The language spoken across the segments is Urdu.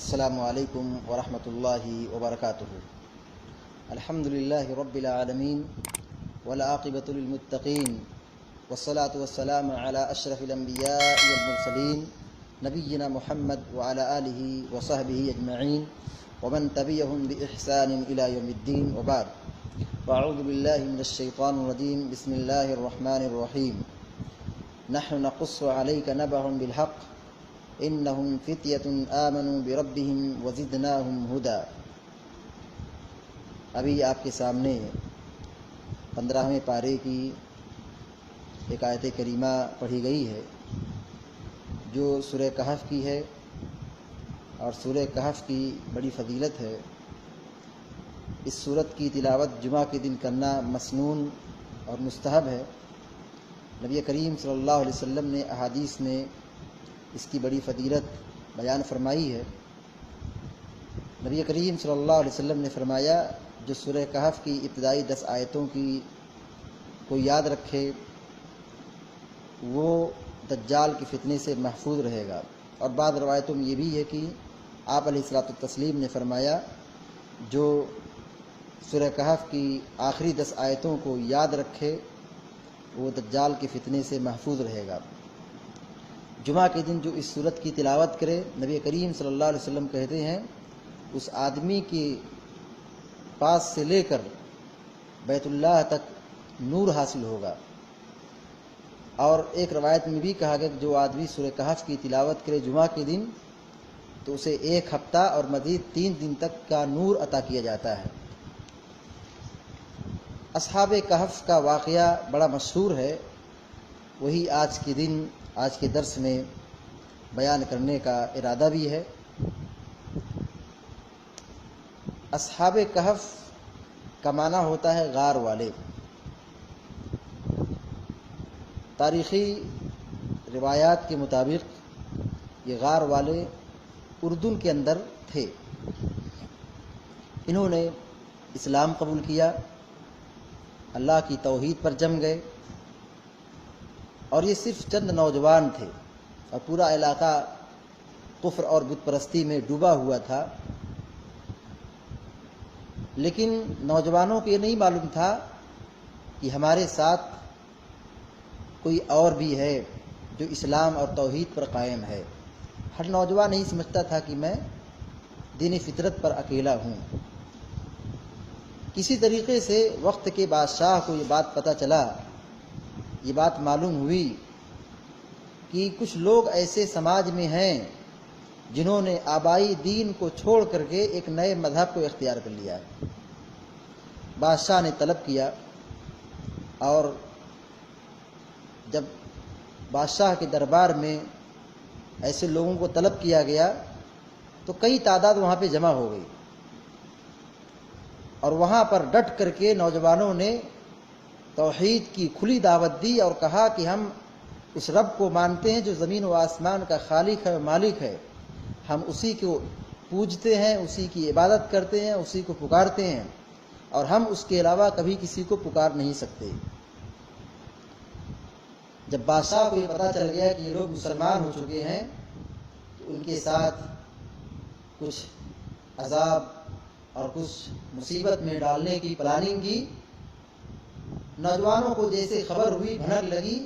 السلام علیکم ورحمۃ اللہ وبرکاتہ۔ الحمد للہ رب العالمین والعاقبۃ للمتقین والصلاة والسلام علی اشرف الانبیاء والمرسلین نبینا محمد وعلی آلہ وصحبہ اجمعین ومن تبعہم بإحسان الی یوم الدین وبعد۔ اعوذ باللہ من الشیطان الرجیم، بسم اللہ الرحمن الرحیم۔ نحن نقص علیک نبأهم بالحق انہم فتیۃ آمنوا بربہم وزدناہم ہدی۔ ابھی آپ کے سامنے 15ویں پارے کی ایک آیت کریمہ پڑھی گئی ہے جو سورہ کہف کی ہے، اور سورہ کہف کی بڑی فضیلت ہے۔ اس سورت کی تلاوت جمعہ کے دن کرنا مسنون اور مستحب ہے۔ نبی کریم صلی اللہ علیہ وسلم نے احادیث میں اس کی بڑی فضیلت بیان فرمائی ہے۔ نبی کریم صلی اللہ علیہ وسلم نے فرمایا، جو سورہ کہف کی ابتدائی 10 آیتوں کو یاد رکھے وہ دجال کے فتنے سے محفوظ رہے گا۔ اور بعض روایتوں میں یہ بھی ہے کہ آپ علیہ الصلوۃ والتسلیم نے فرمایا، جو سورہ کہف کی آخری 10 آیتوں کو یاد رکھے وہ دجال کے فتنے سے محفوظ رہے گا۔ جمعہ کے دن جو اس سورت کی تلاوت کرے، نبی کریم صلی اللہ علیہ وسلم کہتے ہیں اس آدمی کے پاس سے لے کر بیت اللہ تک نور حاصل ہوگا۔ اور ایک روایت میں بھی کہا گیا کہ جو آدمی سورہ کہف کی تلاوت کرے جمعہ کے دن تو اسے 1 ہفتہ اور مزید 3 دن تک کا نور عطا کیا جاتا ہے۔ اصحاب کہف کا واقعہ بڑا مشہور ہے، وہی آج کے درس میں بیان کرنے کا ارادہ بھی ہے۔ اصحاب کہف کا معنی ہوتا ہے غار والے۔ تاریخی روایات کے مطابق یہ غار والے اردن کے اندر تھے۔ انہوں نے اسلام قبول کیا، اللہ کی توحید پر جم گئے، اور یہ صرف چند نوجوان تھے اور پورا علاقہ کفر اور بت پرستی میں ڈوبا ہوا تھا۔ لیکن نوجوانوں کو یہ نہیں معلوم تھا کہ ہمارے ساتھ کوئی اور بھی ہے جو اسلام اور توحید پر قائم ہے۔ ہر نوجوان نہیں سمجھتا تھا کہ میں دین فطرت پر اکیلا ہوں۔ کسی طریقے سے وقت کے بادشاہ کو یہ بات پتہ چلا، یہ بات معلوم ہوئی کہ کچھ لوگ ایسے سماج میں ہیں جنہوں نے آبائی دین کو چھوڑ کر کے ایک نئے مذہب کو اختیار کر لیا ہے۔ بادشاہ نے طلب کیا، اور جب بادشاہ کے دربار میں ایسے لوگوں کو طلب کیا گیا تو کئی تعداد وہاں پہ جمع ہو گئی، اور وہاں پر ڈٹ کر کے نوجوانوں نے توحید کی کھلی دعوت دی اور کہا کہ ہم اس رب کو مانتے ہیں جو زمین و آسمان کا خالق ہے و مالک ہے، ہم اسی کو پوجتے ہیں، اسی کی عبادت کرتے ہیں، اسی کو پکارتے ہیں، اور ہم اس کے علاوہ کبھی کسی کو پکار نہیں سکتے۔ جب بادشاہ کو یہ پتہ چل گیا کہ یہ لوگ مسلمان ہو چکے ہیں تو ان کے ساتھ کچھ عذاب اور کچھ مصیبت میں ڈالنے کی پلاننگ کی۔ نوجوانوں کو جیسے خبر ہوئی، بھنک لگی،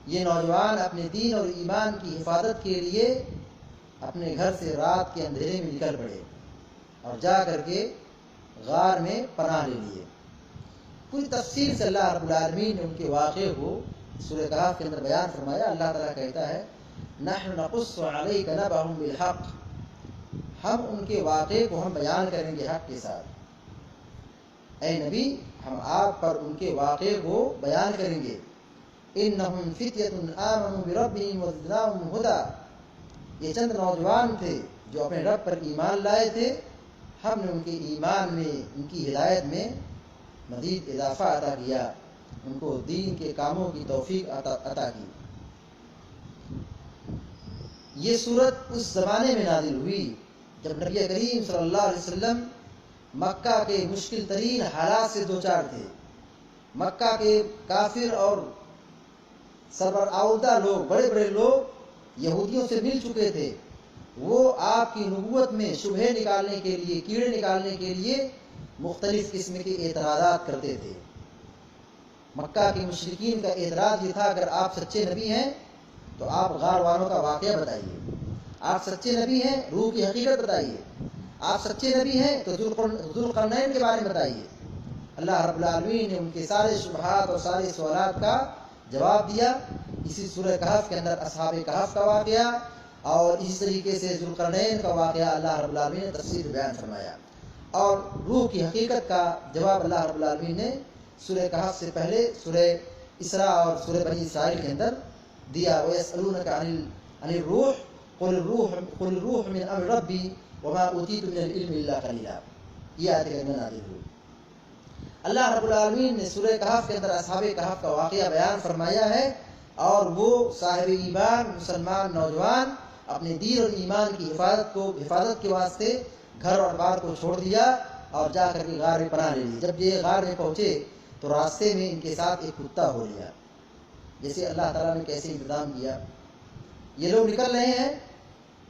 یہ نوجوان اپنے دین اور ایمان کی حفاظت کے لیے اپنے گھر سے رات کے اندھیرے میں نکل پڑے اور جا کر کے غار میں پناہ لے لیے۔ پوری تفصیل سے اللہ رب العالمین نے ان کے واقعے کو سورہ کہف کے اندر بیان فرمایا۔ اللہ تعالیٰ کہتا ہے، نحن نقص علیک نبأهم بالحق، ہم ان کے واقعے کو ہم بیان کریں گے حق کے ساتھ۔ اے نبی، ہم آپ پر ان کے واقعے کو بیان کریں گے۔ انہم فتیۃ آمنوا بربہم وزدناہم ہدی، یہ چند نوجوان تھے جو اپنے رب پر ایمان لائے تھے، ہم نے ان کے ایمان میں، ان کی ہدایت میں مزید اضافہ عطا کیا، ان کو دین کے کاموں کی توفیق عطا کی۔ یہ سورت اس زمانے میں نازل ہوئی جب نبی کریم صلی اللہ علیہ وسلم مکہ کے مشکل ترین حالات سے دوچار تھے۔ مکہ کے کافر اور سربراہدہ لوگ، بڑے بڑے لوگ یہودیوں سے مل چکے تھے، وہ آپ کی نبوت میں شبہے نکالنے کے لیے، کیڑے نکالنے کے لیے مختلف قسم کے اعتراضات کرتے تھے۔ مکہ کے مشرکین کا اعتراض یہ تھا، اگر آپ سچے نبی ہیں تو آپ غار والوں کا واقعہ بتائیے، آپ سچے نبی ہیں روح کی حقیقت بتائیے، آپ سچے نبی ہیں تو ذوالقرنین کے بارے میں بتائیے۔ اللہ رب العالمین نے ان کے سارے شبہات اور سارے سوالات کا جواب دیا۔ اسی سورہ کہف کے اندر اصحاب کہف کا واقعہ اور اسی طریقے سے ذوالقرنین کا واقعہ اللہ رب العالمین نے تفصیل بیان فرمایا، اور روح کی حقیقت کا جواب اللہ رب العالمین نے سورہ کہف سے پہلے سورہ اسراء اور سورہ بنی اسرائیل کے اندر دیا۔ وَيَسْأَلُونَكَ عَنِ الرُّوحِ قُلِ الرُّوحُ مِنْ أَمْرِ رَبِّي وَمَا أُوتِيتُم مِنَ الْعِلْمِ إِلَّا قَلِيلًا، یہ آیت کریمہ نازل ہوئی۔ اللہ رب العالمین نے سورہ کہف کے اندر اصحاب کہف کا واقعہ بیان فرمایا ہے، اور وہ صاحب ایمان مسلمان نوجوان اپنے دین اور ایمان کی حفاظت کے واسطے گھر اور بار کو چھوڑ دیا اور جا کر کے غار میں پناہ لے لی۔ جب یہ غار میں پہنچے تو راستے میں ان کے ساتھ ایک کتا ہو لیا۔ جیسے اللہ تعالیٰ نے کیسے انتظام کیا، یہ لوگ نکل رہے ہیں،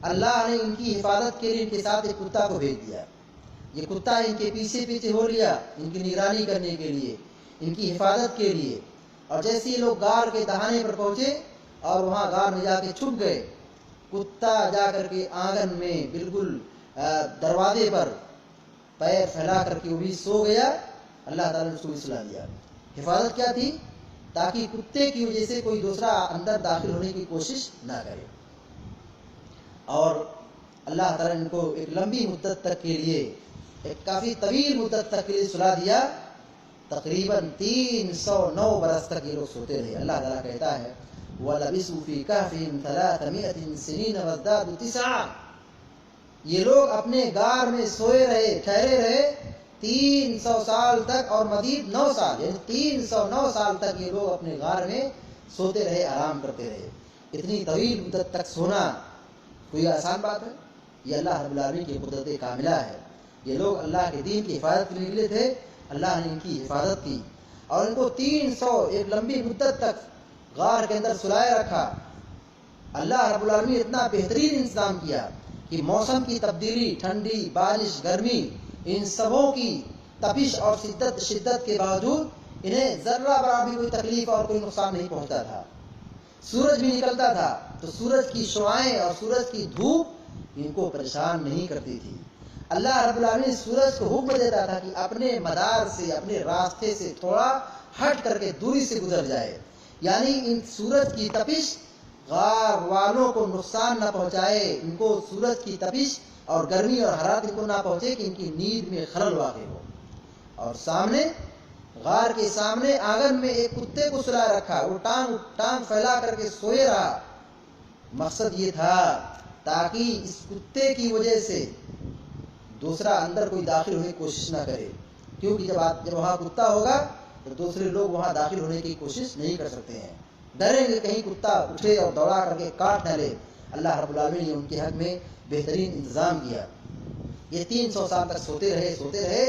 اللہ نے ان کی حفاظت کے لیے ان کے ساتھ ایک کتا کو بھیج دیا۔ یہ کتا ان کے پیچھے پیچھے ہو لیا، ان کی نگرانی کرنے کے لیے، ان کی حفاظت کے لیے۔ اور جیسے یہ لوگ غار کے دہانے پر پہنچے اور وہاں غار میں جا کے چھپ گئے، کتا جا کر کے آنگن میں بالکل دروازے پر پیر پھیلا کر کے وہ بھی سو گیا۔ اللہ تعالیٰ نے اس کو بھی سلا دیا۔ حفاظت کیا تھی؟ تاکہ کتے کی وجہ سے کوئی دوسرا اندر داخل ہونے کی کوشش نہ کرے۔ اور اللہ تعالیٰ نے ان کو ایک لمبی مدت تک کے لیے، ایک کافی طویل مدت تک کے لیے سلا دیا۔ تقریباً 309 برس تک یہ لوگ سوتے رہے۔ اللہ تعالیٰ کہتا ہے وَلَبِثُوا فِي كَهْفِهِمْ 300 سِنِينَ وَازْدَادُوا 9۔ یہ لوگ اپنے غار میں سوئے رہے، ٹھہرے رہے 300 سال تک، اور مزید 9 سال، یعنی 309 سال تک یہ لوگ اپنے غار میں سوتے رہے، آرام کرتے رہے۔ اتنی طویل مدت تک سونا کوئی آسان بات ہے؟ یہ اللہ رب العالمین کی قدرت کاملہ ہے۔ یہ لوگ اللہ کے دین کی حفاظت کے لیے نکلے تھے، اللہ نے ان کی حفاظت کی اور ان کو 300 ایک لمبی مدت تک غار کے اندر سلائے رکھا۔ اللہ رب العالمین اتنا بہترین انتظام کیا کہ موسم کی تبدیلی، ٹھنڈی، بارش، گرمی، ان سبوں کی تپش اور شدت کے باوجود انہیں ذرہ برابر بھی کوئی تکلیف اور کوئی نقصان نہیں پہنچتا تھا۔ سورج بھی نکلتا تھا تو سورج کی شعاعیں اور سورج کی دھوپ ان کو پریشان نہیں کرتی تھی۔ اللہ رب العالمین سورج کو حکم دیتا تھا کہ اپنے مدار سے، اپنے راستے سے تھوڑا ہٹ کر کے دوری سے گزر جائے، یعنی ان سورج کی تپش غار والوں کو نقصان نہ پہنچائے، ان کو سورج کی تپش اور گرمی اور حرارت ان کو نہ پہنچے کہ ان کی نیند میں خلل واقع ہو۔ اور سامنے غار کے سامنے آنگن میں ایک کتے کو سلا رکھا، وہ ٹانگ پھیلا کر کے سوئے رہا۔ مقصد یہ تھا تاکہ اس کتے کی وجہ سے دوسرا اندر کوئی داخل ہونے کی کوشش نہ کرے، کیونکہ جب وہاں کتا ہوگا تو دوسرے لوگ وہاں داخل ہونے کی کوشش نہیں کر سکتے ہیں، ڈریں گے کہیں کتا اٹھے اور دوڑا کر کے کاٹ نہ لے۔ اللہ رب العالمین نے ان کے حق میں بہترین انتظام کیا۔ یہ 300 سال تک سوتے رہے۔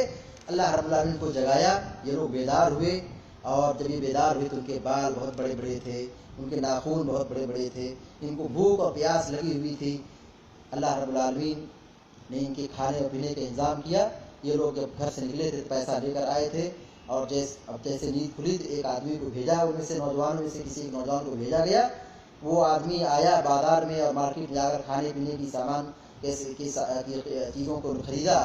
اللہ رب العالمین کو جگایا، یہ لوگ بیدار ہوئے، اور جب یہ بیدار ہوئے تو ان کے بال بہت بڑے بڑے تھے، ان کے ناخن بہت بڑے بڑے تھے، ان کو بھوک اور پیاس لگی ہوئی تھی۔ اللہ رب العالمین نے ان کے کھانے اور پینے کا انتظام کیا۔ یہ لوگ جب گھر سے نکلے تھے تو پیسہ لے کر آئے تھے، اور جیسے نیند کھلی تو ایک آدمی کو بھیجا، ان میں سے نوجوانوں میں سے کسی ایک نوجوان کو بھیجا گیا۔ وہ آدمی آیا بازار میں اور مارکیٹ جا کر کھانے پینے کی سامان چیزوں کو خریدا،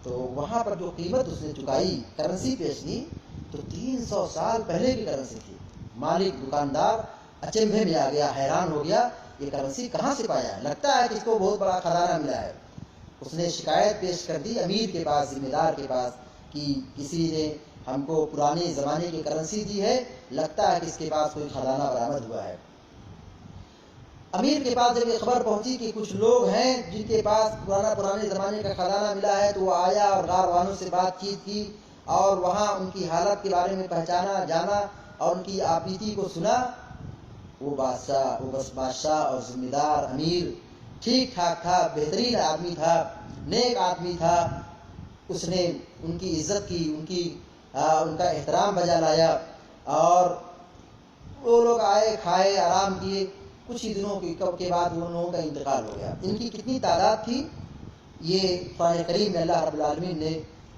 تو وہاں پر جو قیمت اس نے چکائی، کرنسی پیش کی، تو 300 سال پہلے کی کرنسی تھی۔ مالک دکاندار اچنبھے میں آ گیا، حیران ہو گیا، یہ کرنسی کہاں سے پایا ہے؟ لگتا ہے کہ اس کو بہت بڑا خزانہ ملا ہے۔ اس نے شکایت پیش کر دی امیر کے پاس، ذمہ دار کے پاس، کہ کسی نے ہم کو پرانے زمانے کی کرنسی دی ہے، لگتا ہے کہ اس کے پاس کوئی خزانہ برآمد ہوا ہے۔ امیر کے پاس جب یہ خبر پہنچی کہ کچھ لوگ ہیں جن کے پاس پرانے زمانے کا خزانہ ملا ہے، تو وہ آیا اور غار والوں سے بات چیت کی، اور وہاں ان کی حالت کے بارے میں پہچانا، جانا، اور ان کی آپیتی کو سنا۔ وہ بادشاہ اور ذمہ دار امیر ٹھیک ٹھاک تھا، بہترین آدمی تھا، نیک آدمی تھا۔ اس نے ان کی عزت کی، ان کا احترام بجا لایا، اور وہ لوگ آئے، کھائے، آرام کیے۔ کچھ ہی دنوں کے بعد ان لوگوں کا انتقال ہو گیا۔ ان کی کتنی تعداد تھی یہ قرآن کریم میں اللہ رب العالمین نے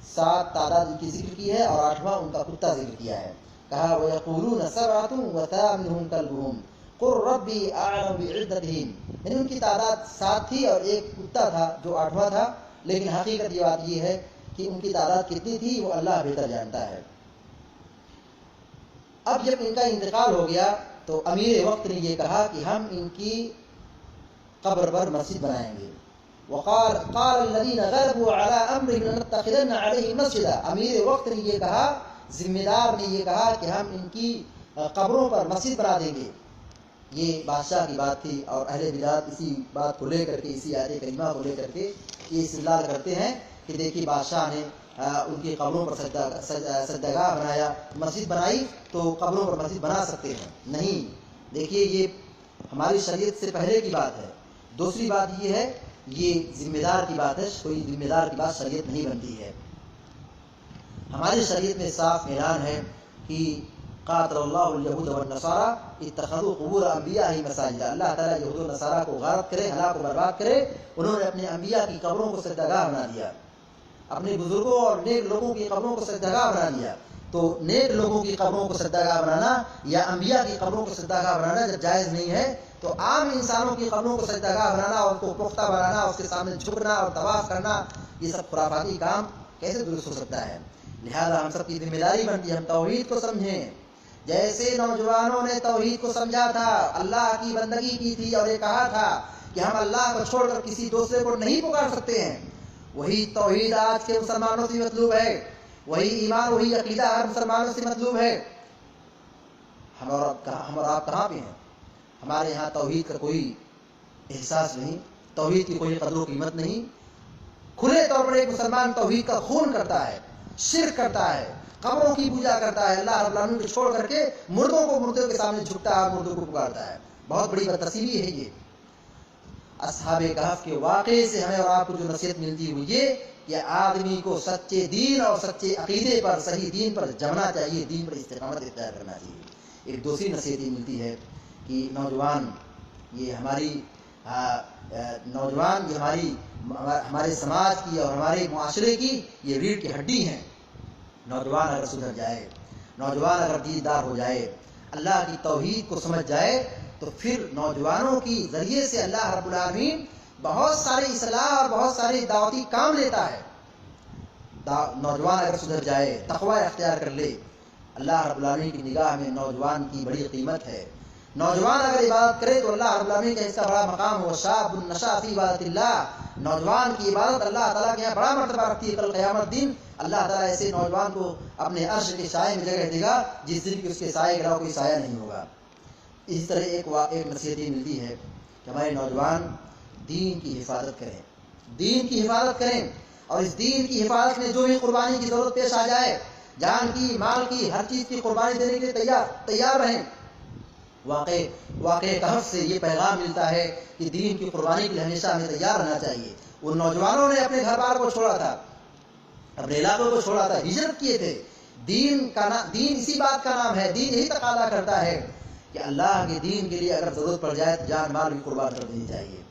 7 تعداد کی ذکر کی ہے، اور 8واں ان کا کتا ذکر کیا ہے۔ کہا وَيَقُولُونَ سَبْعَةٌ وَثَامِنُهُمْ كَلْبُهُمْ قُلْ رَبِّي أَعْلَمُ بِعِدَّتِهِمْ، یعنی ان کی تعداد 7 تھی اور ایک کتا تھا جو 8واں تھا، لیکن حقیقت یہ بات یہ ہے کہ ان کی تعداد کتنی تھی وہ اللہ بہتر جانتا ہے۔ اب جب ان کا انتقال ہو گیا تو امیر وقت نے یہ کہا کہ ہم ان کی قبر پر مسجد بنائیں گے۔ وقال الذين غلبوا على امرهم لنتخذن عليهم مسجدا، امیر وقت نے یہ کہا، ذمہ دار نے یہ کہا کہ ہم ان کی قبروں پر مسجد بنا دیں گے۔ یہ بادشاہ کی بات تھی، اور اہل بدعت اسی بات کو لے کر کے، اسی آیت کریمہ کو لے کر کے یہ استدلال کرتے ہیں کہ دیکھیے بادشاہ نے ان کی قبروں پر سجدگاہ بنایا، مسجد بنائی تو قبروں پر مسجد بنا سکتے ہیں۔ نہیں، دیکھیے یہ ہماری شریعت سے پہلے کی بات ہے۔ دوسری بات یہ ہے، یہ ذمہ دار کی بات ہے، کوئی ذمہ دار کی بات شریعت نہیں بنتی ہے۔ ہماری شریعت میں صاف اعلان ہے کہ قاتل اللہ الیہود والنصارى اتخذوا قبور انبیاء مساجد، اللہ تعالیٰ یہود و نصارہ کو غارت کرے، ہلاک و برباد کرے، انہوں نے اپنے انبیاء کی قبروں کو سجدگاہ بنا دیا، اپنے بزرگوں اور نیک لوگوں کی قبروں کو سجدگاہ بنا دیا۔ تو نیک لوگوں کی قبروں کو سجدگاہ بنانا یا انبیاء کی قبروں کو سجدگاہ بنانا جب جائز نہیں ہے، تو عام انسانوں کی قبروں کو سجدگاہ بنانا اور ان کو پختہ بنانا، اس کے سامنے جھکنا اور طواف کرنا، یہ سب خرافاتی کام کیسے درست ہو سکتا ہے؟ لہذا ہم سب کی ذمہ داری بنتی ہے ہم توحید کو سمجھیں، جیسے نوجوانوں نے توحید کو سمجھا تھا، اللہ کی بندگی کی تھی اور یہ کہا تھا کہ ہم اللہ کو چھوڑ کر کسی دوسرے کو نہیں پکار سکتے ہیں، وہی توحید آج کے مسلمانوں سے مطلوب ہے، وہی ایمان وہی عقیدہ ہر مسلمانوں سے مطلوب ہے۔ ہم اور آپ کہاں پہ ہیں؟ ہمارے یہاں توحید کا کوئی احساس نہیں، توحید کی کوئی قدر و قیمت نہیں۔ کھلے طور پر ایک مسلمان توحید کا خون کرتا ہے، شرک کرتا ہے، قبروں کی پوجا کرتا ہے، اللہ رب العالمین کو چھوڑ کر کے مردوں کے سامنے جھکتا ہے، مردوں کو پکارتا ہے۔ بہت بڑی بدنصیبی ہے یہ۔ اصحاب کہف کے واقعے سے ہمیں اور آپ کو جو نصیحت ملتی ہے وہ یہ کہ آدمی کو سچے دین اور سچے عقیدے پر، صحیح دین پر جمنا چاہیے، دین پر استقامت اختیار کرنا چاہیے۔ ایک دوسری نصیحت یہ ملتی ہے کہ نوجوان یہ ہمارے سماج کی اور ہمارے معاشرے کی یہ ریڑھ کی ہڈی ہیں۔ نوجوان اگر سدھر جائے، نوجوان اگر دیندار ہو جائے، اللہ کی توحید کو سمجھ جائے، تو پھر نوجوانوں کی ذریعے سے اللہ رب العالمین بہت سارے اصلاح اور بہت سارے دعوتی کام لیتا ہے۔ نوجوان اگر سدھر جائے، تقوی اختیار کر لے، اللہ رب العالمین کی نگاہ میں نوجوان کی بڑی قیمت ہے۔ نوجوان اگر عبادت کرے تو اللہ رب العالمین کا اس کا بڑا مقام ہو، شاب نشا فی عبادت اللہ، نوجوان کی عبادت اللہ تعالیٰ کے یہاں بڑا مرتبہ رکھتی ہے۔ کل قیامت دن اللہ تعالیٰ ایسے نوجوان کو اپنے عرش کے سائے میں جگہ دے گا جس دن کی اس کے سائے کے علاوہ کوئی سایہ نہیں ہوگا۔ اس طرح ایک نصیحت یہ ملتی ہے کہ ہمارے نوجوان دین کی حفاظت کریں، دین کی حفاظت کریں، اور اس دین کی حفاظت میں جو بھی قربانی کی ضرورت پیش آ جائے، جان کی، مال کی، ہر چیز کی قربانی دینے کے لیے تیار رہیں۔ واقع کہف سے یہ پیغام ملتا ہے کہ دین کی قربانی کے لیے ہمیشہ ہمیں تیار رہنا چاہیے۔ ان نوجوانوں نے اپنے گھر بار کو چھوڑا تھا، اپنے علاقوں کو چھوڑا تھا، ہجرت کیے تھے۔ دین اسی بات کا نام ہے، دین یہی تقاضا کرتا ہے کہ اللہ کے دین کے لیے اگر ضرورت پڑ جائے تو جان مال بھی قربان کر دینی چاہیے۔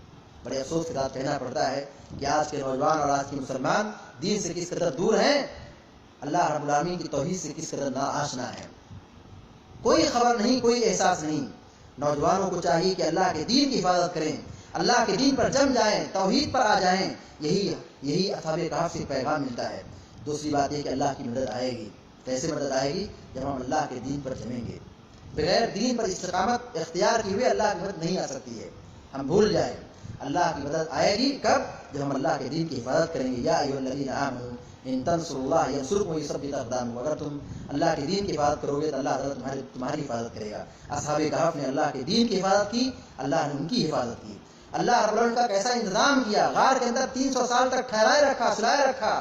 بڑے افسوس کے ساتھ کہنا پڑتا ہے کہ آج کے نوجوان اور آج کے مسلمان دین سے کس قدر دور ہیں، اللہ رب العالمین کی توحید سے کس قدر ناآشنا ہے۔ کوئی خبر نہیں، کوئی احساس نہیں۔ نوجوانوں کو چاہیے کہ اللہ کے دین کی حفاظت کریں، اللہ کے دین پر جم جائیں، توحید پر آ جائیں۔ یہی اصحاب کہف سے پیغام ملتا ہے۔ دوسری بات یہ کہ اللہ کی مدد آئے گی۔ کیسے مدد آئے گی؟ جب ہم اللہ کے دین پر جمیں گے۔ بغیر دین پر استقامت اختیار کیے ہوئے اللہ کی مدد نہیں آ سکتی ہے۔ ہم بھول جائیں، اللہ کی مدد آئے گی کب؟ جب ہم اللہ کے دین کی حفاظت کریں گے۔ یا ایھا الذین آمنوا ان تنصروا اللہ ینصرکم ویثبت اقدامکم، اگر تم اللہ کے دین کی حفاظت کرو گے تو اللہ تعالیٰ تمہاری حفاظت کرے گا۔ اصحاب کہف نے اللہ کے دین کی حفاظت کی، اللہ نے ان کی حفاظت کی۔ اللہ رب العالمین کا کیسا انتظام کیا، غار کے اندر 300 سال تک ٹھہرائے رکھا، سلائے رکھا،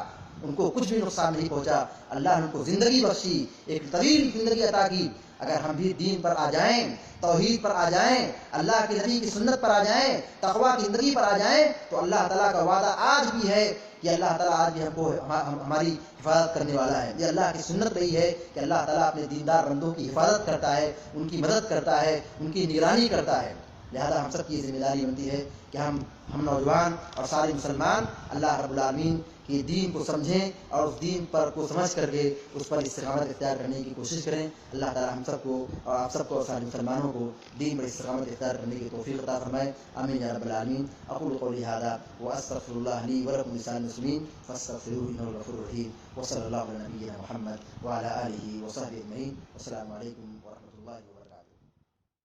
ان کو کچھ بھی نقصان نہیں پہنچا۔ اللہ نے ان کو زندگی بخشی، ایک طویل زندگی عطا کی۔ اگر ہم بھی دین پر آ جائیں، توحید پر آ جائیں، اللہ کے نبی کی سنت پر آ جائیں، تقوی کی زندگی پر آ جائیں، تو اللہ تعالیٰ کا وعدہ آج بھی ہے کہ اللہ تعالیٰ آج بھی ہم کو ہماری حفاظت کرنے والا ہے۔ یہ اللہ کی سنت رہی ہے کہ اللہ تعالیٰ اپنے دیندار بندوں کی حفاظت کرتا ہے، ان کی مدد کرتا ہے، ان کی نگرانی کرتا ہے۔ لہذا ہم سب کی ذمہ داری بنتی ہے کہ ہم نوجوان اور سارے مسلمان اللہ رب العالمین کے دین کو سمجھیں اور اس دین پر کو سمجھ کر کے اس پر استقامت اختیار کرنے کی کوشش کریں. اللہ تعالی ہم سب کو اور آپ سب کو اور سارے مسلمانوں کو دین پر استقامت اختیار کرنے کی توفیق عطا فرمائے. آمین یا رب العالمین. اقول قولی ھذا واستغفر الله لي ولكم ولسائر المسلمين فاستغفروه انه الغفور الرحيم. وصلى الله على نبينا محمد وعلى اله وصحبه اجمعين. والسلام عليكم ورحمه الله وبركاته.